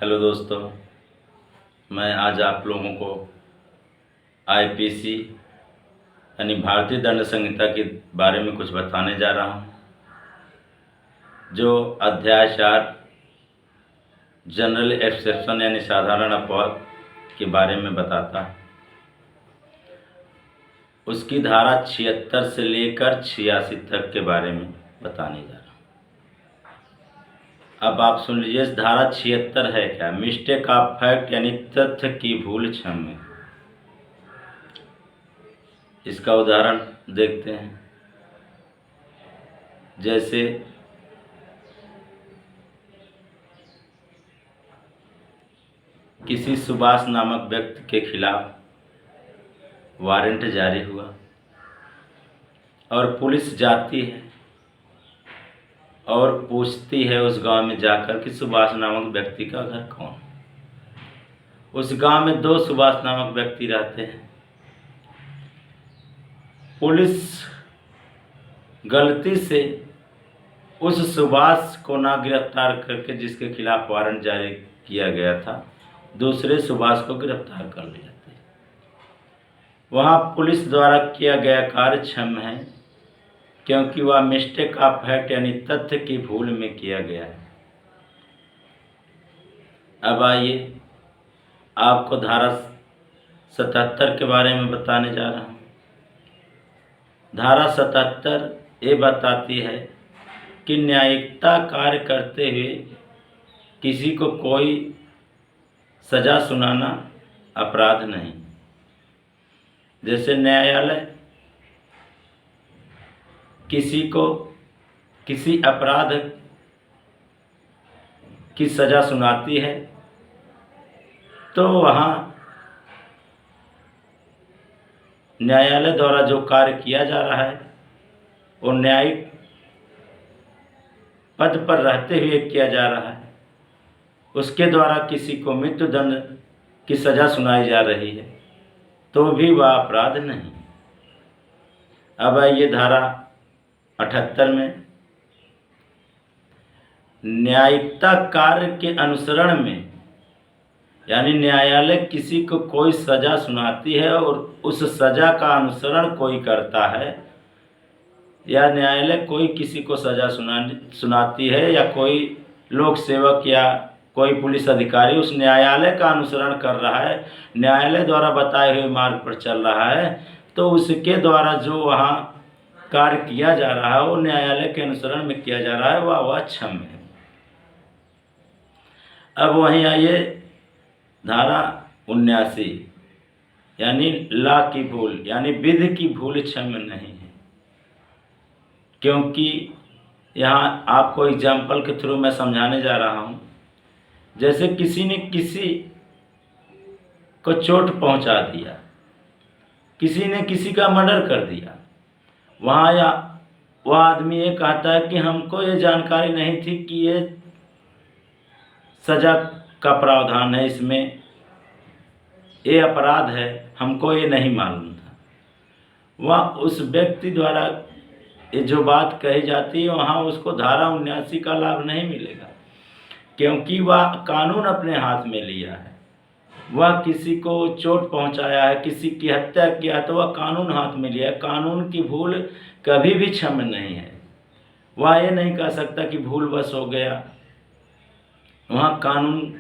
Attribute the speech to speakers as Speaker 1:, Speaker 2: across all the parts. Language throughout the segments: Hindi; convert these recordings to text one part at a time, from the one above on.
Speaker 1: हेलो दोस्तों, मैं आज आप लोगों को आईपीसी यानी भारतीय दंड संहिता के बारे में कुछ बताने जा रहा हूं, जो अध्याय 4 जनरल एक्सेप्शन यानी साधारण अपवाद के बारे में बताता है। उसकी धारा 76 से लेकर 86 तक के बारे में बताने जा रहा हूँ। अब आप सुन लीजिए, इस धारा 76 है क्या? मिस्टेक ऑफ फैक्ट यानी तथ्य की भूल क्षम्य। इसका उदाहरण देखते हैं। जैसे किसी सुभाष नामक व्यक्ति के खिलाफ वारंट जारी हुआ और पुलिस जाती है और पूछती है उस गांव में जाकर कि सुभाष नामक व्यक्ति का घर कौन। उस गांव में 2 सुभाष नामक व्यक्ति रहते हैं। पुलिस गलती से उस सुभाष को ना गिरफ्तार करके, जिसके खिलाफ वारंट जारी किया गया था, दूसरे सुभाष को गिरफ्तार कर ले जाते हैं। वहाँ पुलिस द्वारा किया गया कार्य क्षम्य है, क्योंकि वह मिस्टेक ऑफ फैक्ट यानी तथ्य की भूल में किया गया है। अब आइए आपको धारा 77 के बारे में बताने जा रहा हूँ। धारा 77 ये बताती है कि न्यायिकता कार्य करते हुए किसी को कोई सजा सुनाना अपराध नहीं। जैसे न्यायालय किसी को किसी अपराध की सजा सुनाती है, तो वहाँ न्यायालय द्वारा जो कार्य किया जा रहा है वो न्यायिक पद पर रहते हुए किया जा रहा है। उसके द्वारा किसी को मृत्युदंड की सजा सुनाई जा रही है, तो भी वह अपराध नहीं। अब आइए धारा 78 में, न्यायिकता कार्य के अनुसरण में यानी न्यायालय किसी को कोई सजा सुनाती है और उस सजा का अनुसरण कोई करता है, या न्यायालय कोई किसी को सजा सुनाती है, या कोई लोक सेवक या कोई पुलिस अधिकारी उस न्यायालय का अनुसरण कर रहा है, न्यायालय द्वारा बताए हुए मार्ग पर चल रहा है, तो उसके द्वारा जो वहाँ कार्य किया जा रहा है वो न्यायालय के अनुसरण में किया जा रहा है, वह क्षम्य है। अब वहीं आइए धारा 79 यानी लॉ की भूल यानी विधि की भूल क्षम्य नहीं है। क्योंकि यहाँ आपको एग्जाम्पल के थ्रू मैं समझाने जा रहा हूँ। जैसे किसी ने किसी को चोट पहुँचा दिया, किसी ने किसी का मर्डर कर दिया, वहाँ या वह आदमी ये कहता है कि हमको ये जानकारी नहीं थी कि ये सजा का प्रावधान है, इसमें ये अपराध है, हमको ये नहीं मालूम था। वह उस व्यक्ति द्वारा ये जो बात कही जाती है, वहाँ उसको धारा 79 का लाभ नहीं मिलेगा, क्योंकि वह कानून अपने हाथ में लिया है। वह किसी को चोट पहुंचाया है, किसी की हत्या किया, तो वह कानून हाथ में लिया है। कानून की भूल कभी भी क्षम्य नहीं है। वह ये नहीं कह सकता कि भूल बस हो गया, वहाँ कानून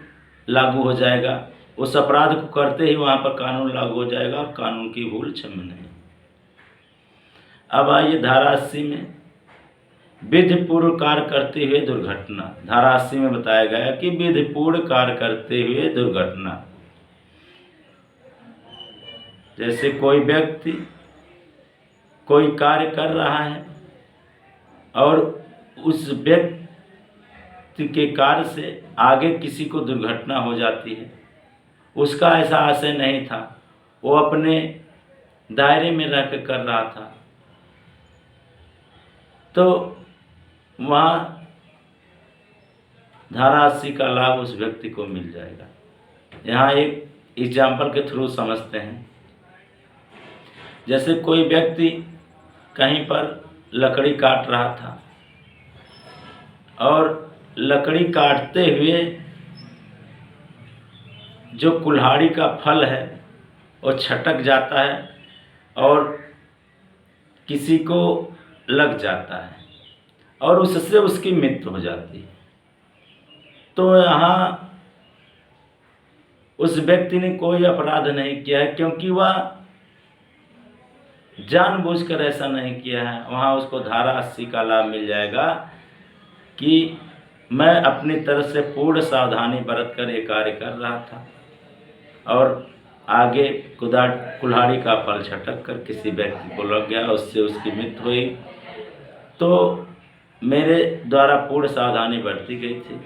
Speaker 1: लागू हो जाएगा। उस अपराध को करते ही वहाँ पर कानून लागू हो जाएगा और कानून की भूल क्षम्य नहीं। अब आइए धारा 80 में, विधिपूर्व कार्य करते हुए दुर्घटना। धारा 80 में बताया गया कि विधिपूर्व कार्य करते हुए दुर्घटना, जैसे कोई व्यक्ति कोई कार्य कर रहा है और उस व्यक्ति के कार्य से आगे किसी को दुर्घटना हो जाती है, उसका ऐसा आशय नहीं था, वो अपने दायरे में रह कर रहा था, तो वहाँ धारा 80 का लाभ उस व्यक्ति को मिल जाएगा। यहाँ एक एग्जाम्पल के थ्रू समझते हैं। जैसे कोई व्यक्ति कहीं पर लकड़ी काट रहा था और लकड़ी काटते हुए जो कुल्हाड़ी का फल है वो छटक जाता है और किसी को लग जाता है और उससे उसकी मृत्यु हो जाती है। तो यहाँ उस व्यक्ति ने कोई अपराध नहीं किया है, क्योंकि वह जानबूझकर ऐसा नहीं किया है। वहाँ उसको धारा 80 का लाभ मिल जाएगा कि मैं अपनी तरफ से पूर्ण सावधानी बरत कर ये कार्य कर रहा था और आगे कुल्हाड़ी का फल छटक कर किसी व्यक्ति को लग गया, उससे उसकी मृत्यु हुई। तो मेरे द्वारा पूर्ण सावधानी बरती गई थी।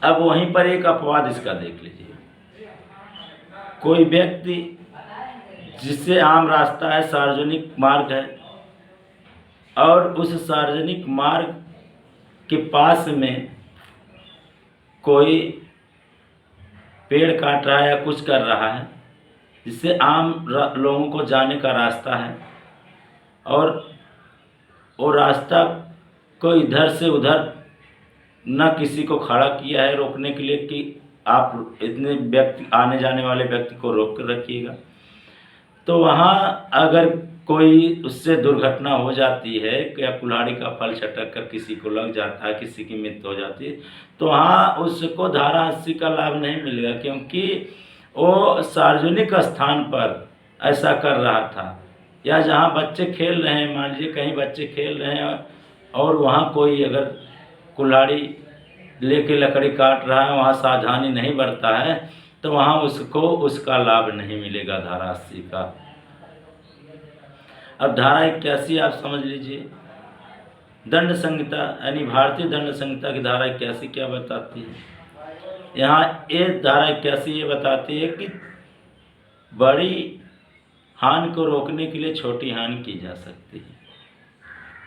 Speaker 1: अब वहीं पर एक अपवाद इसका देख लीजिए। कोई व्यक्ति जिससे आम रास्ता है, सार्वजनिक मार्ग है, और उस सार्वजनिक मार्ग के पास में कोई पेड़ काट रहा है या कुछ कर रहा है जिससे आम लोगों को जाने का रास्ता है, और वो रास्ता को इधर से उधर न किसी को खड़ा किया है रोकने के लिए कि आप इतने व्यक्ति, आने जाने वाले व्यक्ति को रोक कर रखिएगा। तो वहाँ अगर कोई उससे दुर्घटना हो जाती है या कुल्हाड़ी का फल छटक कर किसी को लग जाता है, किसी की मृत्यु हो जाती है, तो वहाँ उसको धारा 80 का लाभ नहीं मिलेगा, क्योंकि वो सार्वजनिक स्थान पर ऐसा कर रहा था। या जहाँ बच्चे खेल रहे हैं, मान लीजिए कहीं बच्चे खेल रहे हैं और वहाँ कोई अगर कुल्हाड़ी लेके लकड़ी काट रहा है, वहाँ सावधानी नहीं बरता है, तो वहाँ उसको उसका लाभ नहीं मिलेगा धारा 80 का। अब धारा 81 आप समझ लीजिए। दंड संहिता यानी भारतीय दंड संहिता की धारा 81 क्या बताती है? यहाँ ये धारा 81 ये बताती है कि बड़ी हानि को रोकने के लिए छोटी हानि की जा सकती है।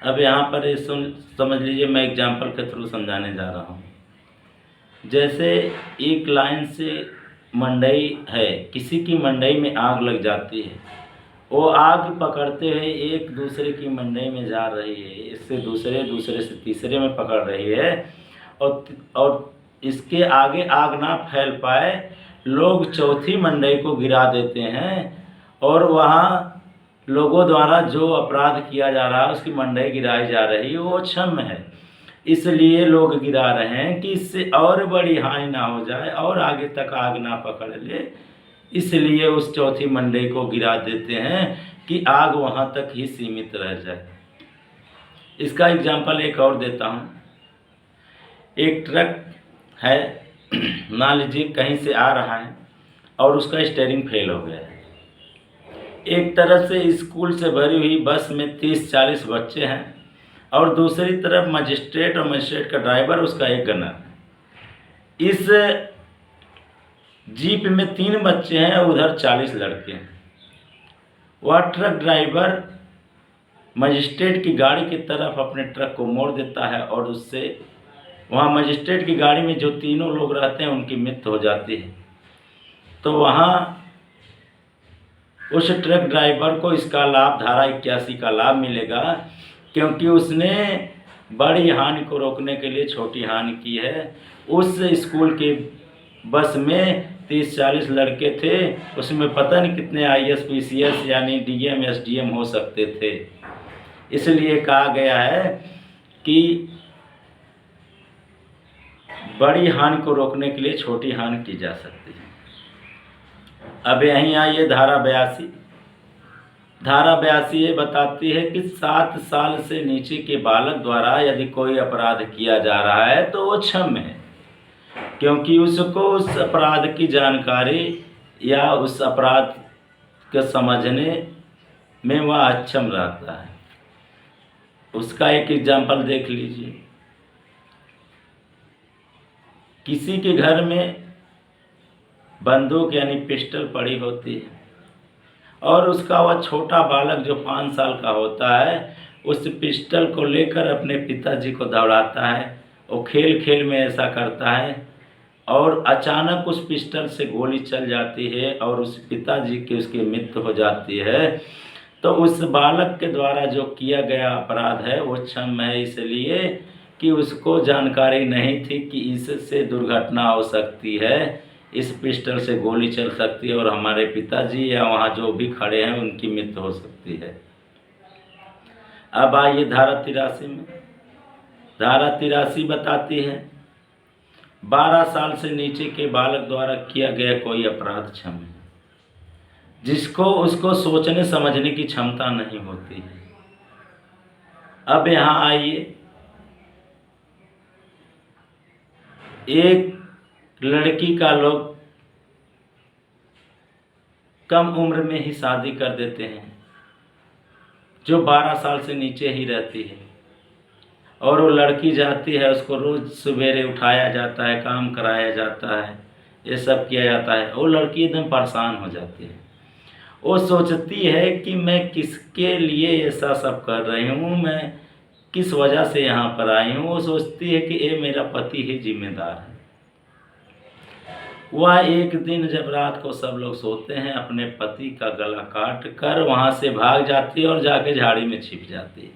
Speaker 1: अब यहाँ पर समझ लीजिए, मैं एग्जाम्पल के थ्रू समझाने जा रहा हूँ। जैसे एक लाइन से मंडई है, किसी की मंडई में आग लग जाती है, वो आग पकड़ते हुए एक दूसरे की मंडई में जा रही है, इससे दूसरे से तीसरे में पकड़ रही है, और इसके आगे आग ना फैल पाए, लोग चौथी मंडई को गिरा देते हैं, और वहाँ लोगों द्वारा जो अपराध किया जा रहा है उसकी मंडई गिराई जा रही है, वो क्षम्य है। इसलिए लोग गिरा रहे हैं कि इससे और बड़ी हानि ना हो जाए और आगे तक आग ना पकड़ ले, इसलिए उस चौथी मंडई को गिरा देते हैं कि आग वहाँ तक ही सीमित रह जाए। इसका एग्जाम्पल एक और देता हूँ। एक ट्रक है, मान लीजिए कहीं से आ रहा है और उसका स्टीयरिंग फेल हो गया है। एक तरफ से स्कूल से भरी हुई बस में 30-40 बच्चे हैं और दूसरी तरफ मजिस्ट्रेट और मजिस्ट्रेट का ड्राइवर, उसका एक गनर। इस जीप में 3 बच्चे हैं, उधर 40 लड़के हैं। वह ट्रक ड्राइवर मजिस्ट्रेट की गाड़ी की तरफ अपने ट्रक को मोड़ देता है और उससे वहाँ मजिस्ट्रेट की गाड़ी में जो तीनों लोग रहते हैं उनकी मृत्यु हो जाती है। तो वहाँ उस ट्रक ड्राइवर को इसका लाभ, धारा 81 का लाभ मिलेगा, क्योंकि उसने बड़ी हानि को रोकने के लिए छोटी हानि की है। उस स्कूल के बस में 30-40 लड़के थे, उसमें पता नहीं कितने IAS PCS यानी DM SDM हो सकते थे। इसलिए कहा गया है कि बड़ी हानि को रोकने के लिए छोटी हानि की जा सकती है। अब यहीं आइए धारा 82। धारा 82 ये बताती है कि 7 साल से नीचे के बालक द्वारा यदि कोई अपराध किया जा रहा है तो वो क्षम्य है, क्योंकि उसको उस अपराध की जानकारी या उस अपराध को समझने में वह अक्षम रहता है। उसका एक एग्जाम्पल देख लीजिए। किसी के घर में बंदूक यानी पिस्टल पड़ी होती है और उसका वह छोटा बालक जो 5 साल का होता है उस पिस्टल को लेकर अपने पिताजी को दौड़ाता है। वो खेल खेल में ऐसा करता है और अचानक उस पिस्टल से गोली चल जाती है और उस पिताजी की उसकी मृत्यु हो जाती है। तो उस बालक के द्वारा जो किया गया अपराध है वो क्षम्य है, इसलिए कि उसको जानकारी नहीं थी कि इससे दुर्घटना हो सकती है, इस पिस्टल से गोली चल सकती है और हमारे पिताजी या वहाँ जो भी खड़े हैं उनकी मृत्यु हो सकती है। अब आइए धारा 83 में। धारा 83 बताती है 12 साल से नीचे के बालक द्वारा किया गया कोई अपराध क्षम्य है, जिसको उसको सोचने समझने की क्षमता नहीं होती है। अब यहाँ आइए, एक लड़की का लोग कम उम्र में ही शादी कर देते हैं, जो 12 साल से नीचे ही रहती है, और वो लड़की जाती है, उसको रोज़ सवेरे उठाया जाता है, काम कराया जाता है, ये सब किया जाता है। वो लड़की एकदम परेशान हो जाती है। वो सोचती है कि मैं किसके लिए ऐसा सब कर रही हूँ, मैं किस वजह से यहाँ पर आई हूँ। वो सोचती है कि ये मेरा पति ही जिम्मेदार है। वह एक दिन जब रात को सब लोग सोते हैं, अपने पति का गला काट कर वहाँ से भाग जाती है और जाके झाड़ी में छिप जाती है।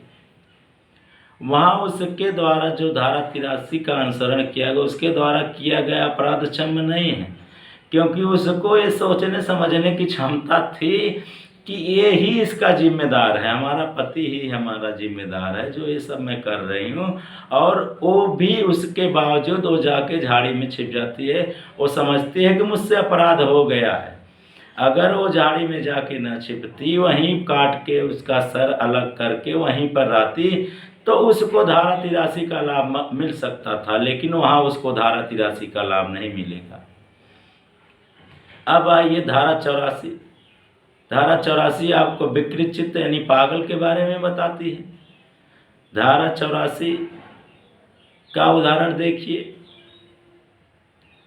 Speaker 1: वहाँ उसके द्वारा जो धारा 83 का अनुसरण किया गया, उसके द्वारा किया गया अपराध क्षम्य नहीं है, क्योंकि उसको ये सोचने समझने की क्षमता थी कि ये ही इसका जिम्मेदार है, हमारा पति ही हमारा जिम्मेदार है जो ये सब मैं कर रही हूँ। और वो भी उसके बावजूद वो जाके झाड़ी में छिप जाती है। वो समझती है कि मुझसे अपराध हो गया है। अगर वो झाड़ी में जाके न छिपती, वहीं काट के उसका सर अलग करके वहीं पर रहती, तो उसको धारा 83 का लाभ मिल सकता था, लेकिन वहाँ उसको धारा 83 का लाभ नहीं मिलेगा। अब आइए धारा 84। धारा 84 आपको विकृत चित्त यानी पागल के बारे में बताती है। धारा 84 का उदाहरण देखिए।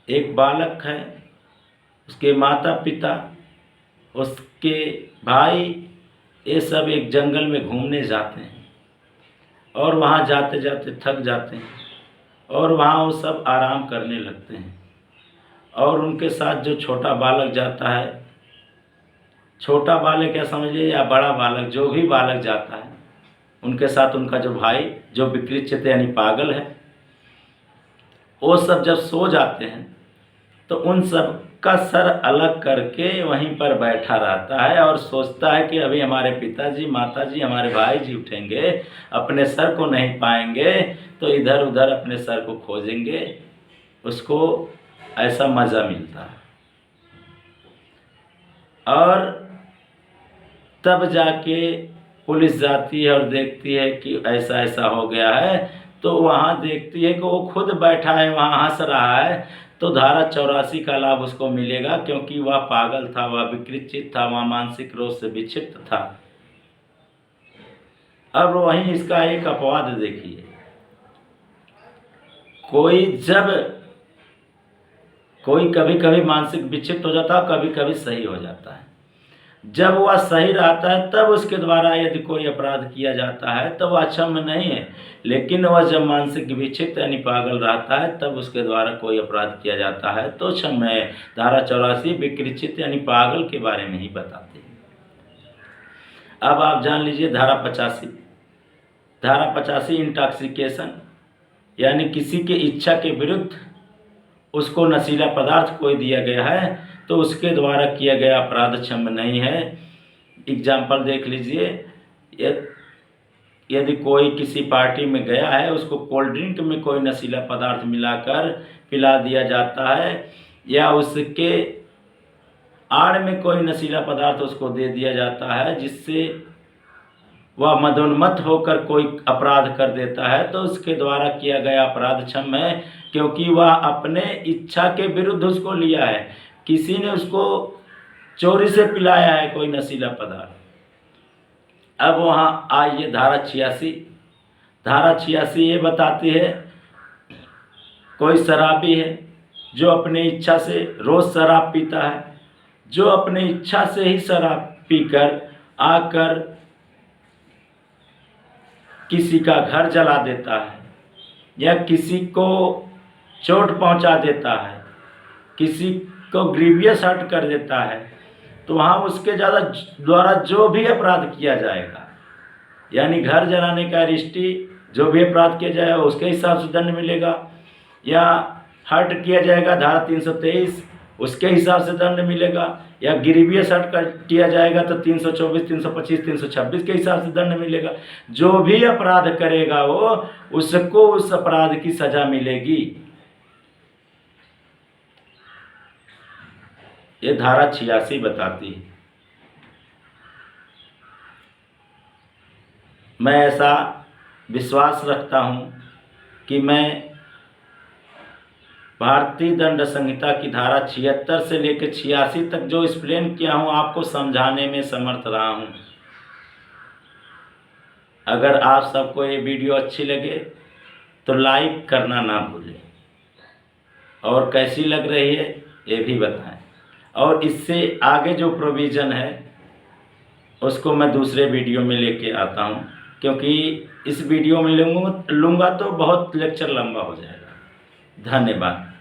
Speaker 1: एक बालक है, उसके माता पिता, उसके भाई, ये सब एक जंगल में घूमने जाते हैं और वहाँ जाते जाते थक जाते हैं और वहाँ वो सब आराम करने लगते हैं। और उनके साथ जो छोटा बालक जाता है, छोटा बालक क्या समझिए या बड़ा बालक, जो भी बालक जाता है, उनके साथ उनका जो भाई जो विकृत चित्त यानी पागल है, वो सब जब सो जाते हैं तो उन सब का सर अलग करके वहीं पर बैठा रहता है और सोचता है कि अभी हमारे पिताजी, माताजी, हमारे भाई जी उठेंगे, अपने सर को नहीं पाएंगे तो इधर उधर अपने सर को खोजेंगे। उसको ऐसा मज़ा मिलता है। और तब जाके पुलिस जाती है और देखती है कि ऐसा ऐसा हो गया है, तो वहाँ देखती है कि वो खुद बैठा है, वहाँ हंस रहा है, तो धारा 84 का लाभ उसको मिलेगा, क्योंकि वह पागल था, वह विकृत चित्त था, वह मानसिक रोग से विक्षिप्त था। अब वहीं इसका एक अपवाद देखिए। कोई कभी कभी मानसिक विक्षिप्त हो जाता है, कभी कभी सही हो जाता है। जब वह सही रहता है तब उसके द्वारा यदि कोई अपराध किया जाता है तो वह क्षम्य नहीं है, लेकिन वह जब मानसिक विक्षिप्त यानी पागल रहता है तब उसके द्वारा कोई अपराध किया जाता है तो क्षम्य है। धारा 84 विकृत चित्त यानी पागल के बारे में ही बताते हैं। अब आप जान लीजिए धारा 85। धारा 85 इंटॉक्सिकेशन यानी किसी के इच्छा के विरुद्ध उसको नशीला पदार्थ कोई दिया गया है तो उसके द्वारा किया गया अपराध क्षम्य नहीं है। एग्जाम्पल देख लीजिए। यदि कोई किसी पार्टी में गया है, उसको कोल्ड ड्रिंक में कोई नशीला पदार्थ मिलाकर पिला दिया जाता है, या उसके आड़ में कोई नशीला पदार्थ उसको दे दिया जाता है जिससे वह मदोन्मत्त होकर कोई अपराध कर देता है, तो उसके द्वारा किया गया अपराध क्षम्य है, क्योंकि वह अपने इच्छा के विरुद्ध उसको लिया है। किसी ने उसको चोरी से पिलाया है कोई नशीला पदार्थ। अब वहाँ आइए धारा 86। धारा 86 ये बताती है कोई शराबी है जो अपनी इच्छा से रोज़ शराब पीता है, जो अपनी इच्छा से ही शराब पीकर आकर किसी का घर जला देता है या किसी को चोट पहुंचा देता है, किसी को ग्रीवियस हर्ट कर देता है, तो वहाँ उसके द्वारा जो भी अपराध किया जाएगा, यानी घर जलाने का रिश्ती जो भी अपराध किया जाएगा उसके हिसाब से दंड मिलेगा, या हर्ट किया जाएगा धारा 323 उसके हिसाब से दंड मिलेगा, या गिरवी शर्ट किया जाएगा तो 324, 325, 326 के हिसाब से दंड मिलेगा। जो भी अपराध करेगा वो, उसको उस अपराध की सजा मिलेगी। ये धारा 86 बताती है। मैं ऐसा विश्वास रखता हूँ कि मैं भारतीय दंड संहिता की धारा 76 से लेकर 86 तक जो एक्सप्लेन किया हूँ, आपको समझाने में समर्थ रहा हूँ। अगर आप सबको ये वीडियो अच्छी लगे तो लाइक करना ना भूलें, और कैसी लग रही है ये भी बताएं। और इससे आगे जो प्रोविज़न है उसको मैं दूसरे वीडियो में लेके आता हूँ, क्योंकि इस वीडियो में लूँगा तो बहुत लेक्चर लंबा हो जाएगा। धन्यवाद।